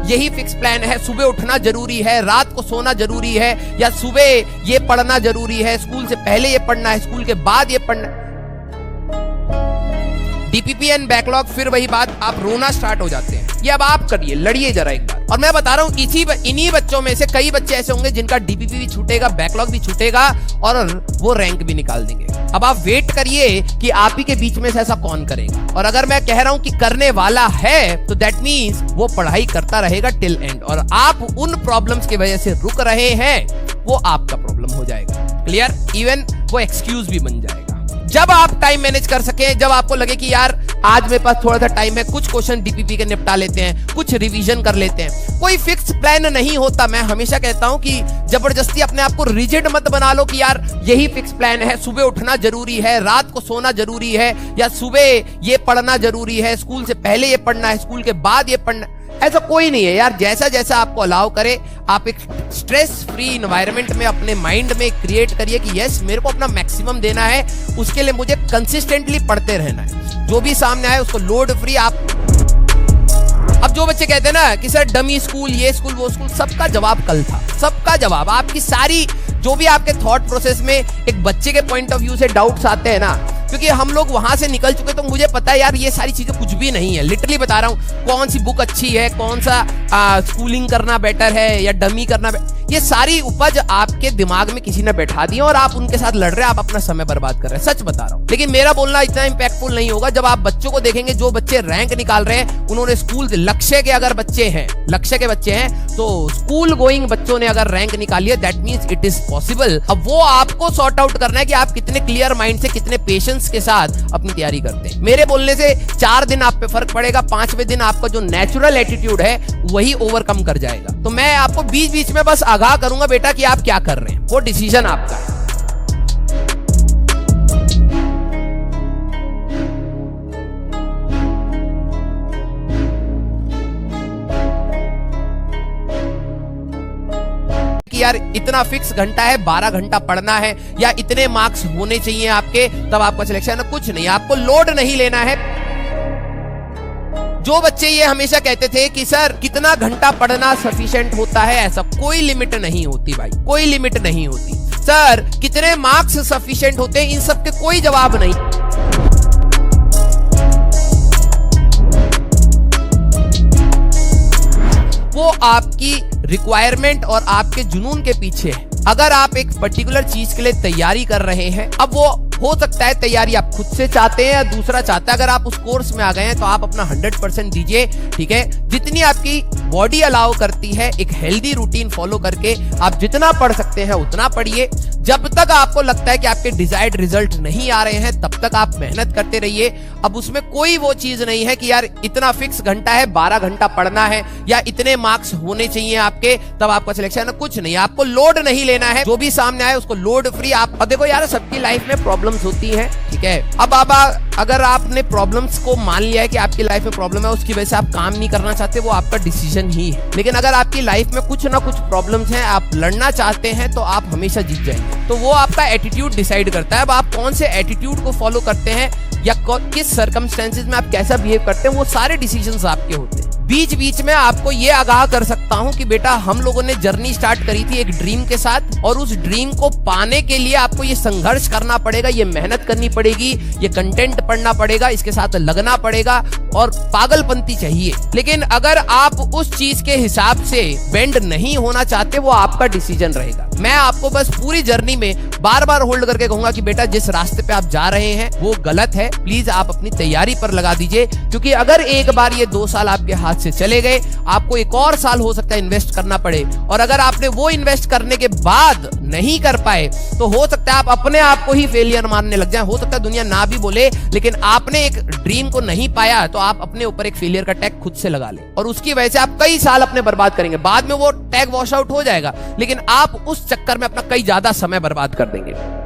यही fix plan है, सुबह उठना जरूरी है, रात को सोना जरूरी है, या सुबह ये पढ़ना जरूरी है, स्कूल से पहले ये पढ़ना है, स्कूल के बाद ये पढ़ना। डीपीपी एंड बैकलॉग, फिर वही बात, आप रोना स्टार्ट हो जाते हैं। ये अब आप करिए, लड़िए जरा एक बार। और मैं बता रहा हूं इन्हीं बच्चों में से कई बच्चे ऐसे होंगे जिनका डीपीपी भी छूटेगा, बैकलॉग भी छूटेगा और वो रैंक भी निकाल देंगे। अब आप वेट करिए कि आप ही के बीच में से ऐसा कौन करेगा। और अगर मैं कह रहा हूं कि करने वाला है तो दैट मीन्स वो पढ़ाई करता रहेगा टिल एंड, और आप उन प्रॉब्लम्स की वजह से रुक रहे हैं, वो आपका प्रॉब्लम हो जाएगा। क्लियर? इवन वो एक्सक्यूज भी बन जाएगा। जब आप टाइम मैनेज कर सके, जब आपको लगे कि यार आज मेरे पास थोड़ा सा टाइम है, कुछ क्वेश्चन डीपीपी के निपटा लेते हैं, कुछ रिवीजन कर लेते हैं। कोई फिक्स प्लान नहीं होता। मैं हमेशा कहता हूं कि जबरदस्ती अपने आप को रिजिड मत बना लो कि यार यही फिक्स प्लान है, सुबह उठना जरूरी है, रात को सोना जरूरी है, या सुबह ये पढ़ना जरूरी है, स्कूल से पहले ये पढ़ना है, स्कूल के बाद ये पढ़ना। ऐसा कोई नहीं है यार। जैसा जैसा आपको अलाउ करे, आप एक स्ट्रेस फ्री इन्वायरमेंट में अपने माइंड में क्रिएट करिए कि यस, मेरे को अपना मैक्सिमम देना है, उसके लिए मुझे कंसिस्टेंटली पढ़ते रहना है। जो भी सामने आए उसको लोड फ्री आप। अब जो बच्चे कहते हैं ना कि सर डमी स्कूल, ये स्कूल, वो स्कूल, सबका जवाब कल था। सबका जवाब, आपकी सारी जो भी आपके थॉट प्रोसेस में एक बच्चे के पॉइंट ऑफ व्यू से डाउट्स आते हैं ना, क्योंकि हम लोग वहां से निकल चुके, तो मुझे पता है यार ये सारी चीजें कुछ भी नहीं है। लिटरली बता रहा हूँ, कौन सी बुक अच्छी है, कौन सा स्कूलिंग करना बेटर है या डमी करना, ये सारी उपज आपके दिमाग में किसी ने बैठा दी और आप उनके साथ लड़ रहे हैं, आप अपना समय बर्बाद कर रहे हैं। सच बता रहा हूँ। लेकिन मेरा बोलना इतना इंपैक्टफुल नहीं होगा जब आप बच्चों को देखेंगे, जो बच्चे रैंक निकाल रहे हैं, उन्होंने स्कूल लक्ष्य के अगर बच्चे हैं, लक्ष्य के बच्चे हैं, तो स्कूल गोइंग बच्चों ने अगर रैंक निकाली है, that means it is possible. अब वो आपको सॉर्ट आउट करना है कि आप कितने क्लियर माइंड से, कितने पेशेंस के साथ अपनी तैयारी करते हैं। मेरे बोलने से 4 दिन आप पे फर्क पड़ेगा, 5वें दिन आपका जो नेचुरल एटीट्यूड है वही ओवरकम कर जाएगा। तो मैं आपको बीच बीच में बस आगाह करूंगा बेटा कि आप क्या कर रहे हैं, वो डिसीजन आपका है। यार इतना फिक्स घंटा है, 12 घंटा पढ़ना है, या इतने मार्क्स होने चाहिए आपके, तब आपका सिलेक्शन है। कुछ नहीं, आपको लोड नहीं लेना है। जो बच्चे ये हमेशा कहते थे कि सर कितना घंटा पढ़ना सफिशिएंट होता है, ऐसा कोई लिमिट नहीं होती भाई, कोई लिमिट नहीं होती। सर कितने मार्क्स सफिशिएंट होते हैं, इन सब के कोई जवाब नहीं। वो आपकी रिक्वायरमेंट और आपके जुनून के पीछे है। अगर आप एक पर्टिकुलर चीज के लिए तैयारी कर रहे हैं, अब वो हो सकता है तैयारी आप खुद से चाहते हैं या दूसरा चाहता है। अगर आप उस कोर्स में आ गए हैं तो आप अपना 100% दीजिए, ठीक है। जितनी आपकी बॉडी अलाउ करती है, एक हेल्दी रूटीन फॉलो करके आप जितना पढ़ सकते हैं उतना पढ़िए। जब तक आपको लगता है कि आपके डिजायर्ड रिजल्ट नहीं आ रहे हैं, तब तक आप मेहनत करते रहिए। अब उसमें कोई वो चीज नहीं है कि यार इतना फिक्स घंटा है, 12 घंटा पढ़ना है, या इतने मार्क्स होने चाहिए आपके, तब आपका सिलेक्शन है। कुछ नहीं, आपको लोड नहीं लेना है। जो भी सामने आए उसको लोड फ्री आप। देखो यार, सबकी लाइफ में प्रॉब्लम्स होती हैं, ठीक है। अब अगर आपने प्रॉब्लम्स को मान लिया है कि आपकी लाइफ में प्रॉब्लम है, उसकी वजह से आप काम नहीं करना चाहते, वो आपका डिसीजन ही है। लेकिन अगर आपकी लाइफ में कुछ ना कुछ प्रॉब्लम्स हैं, आप लड़ना चाहते हैं, तो आप हमेशा जीत जाएंगे। तो वो आपका एटीट्यूड डिसाइड करता है। अब आप कौन से एटीट्यूड को फॉलो करते हैं या किस सर्कमस्टेंसेस में आप कैसा बिहेव करते हैं, वो सारे डिसीजंस आपके होते हैं। बीच बीच में आपको ये आगाह कर सकता हूं कि बेटा, हम लोगों ने जर्नी स्टार्ट करी थी एक ड्रीम के साथ, और उस ड्रीम को पाने के लिए आपको ये संघर्ष करना पड़ेगा, ये मेहनत करनी पड़ेगी, ये कंटेंट पढ़ना पड़ेगा, इसके साथ लगना पड़ेगा, और पागलपंती चाहिए। लेकिन अगर आप उस चीज के हिसाब से बेंड नहीं होना चाहते, वो आपका डिसीजन रहेगा। मैं आपको बस पूरी जर्नी में बार बार होल्ड करके कहूंगा कि बेटा, जिस रास्ते पे आप जा रहे हैं वो गलत है। प्लीज आप अपनी तैयारी पर लगा दीजिए, क्योंकि अगर एक बार ये 2 साल आपके हाथ से चले गए, आपको एक और साल हो सकता है इन्वेस्ट करना पड़े, और अगर आपने वो इन्वेस्ट करने के बाद नहीं कर पाए, तो हो सकता है आप अपने आप को ही फेलियर मानने लग जाए। हो सकता है दुनिया ना भी बोले, लेकिन आपने एक ड्रीम को नहीं पाया, तो आप अपने ऊपर एक फेलियर का टैग खुद से लगा ले, और उसकी वजह से आप कई साल अपने बर्बाद करेंगे। बाद में वो टैग वॉश आउट हो जाएगा, लेकिन आप उस चक्कर में अपना कई ज्यादा समय बर्बाद कर देंगे।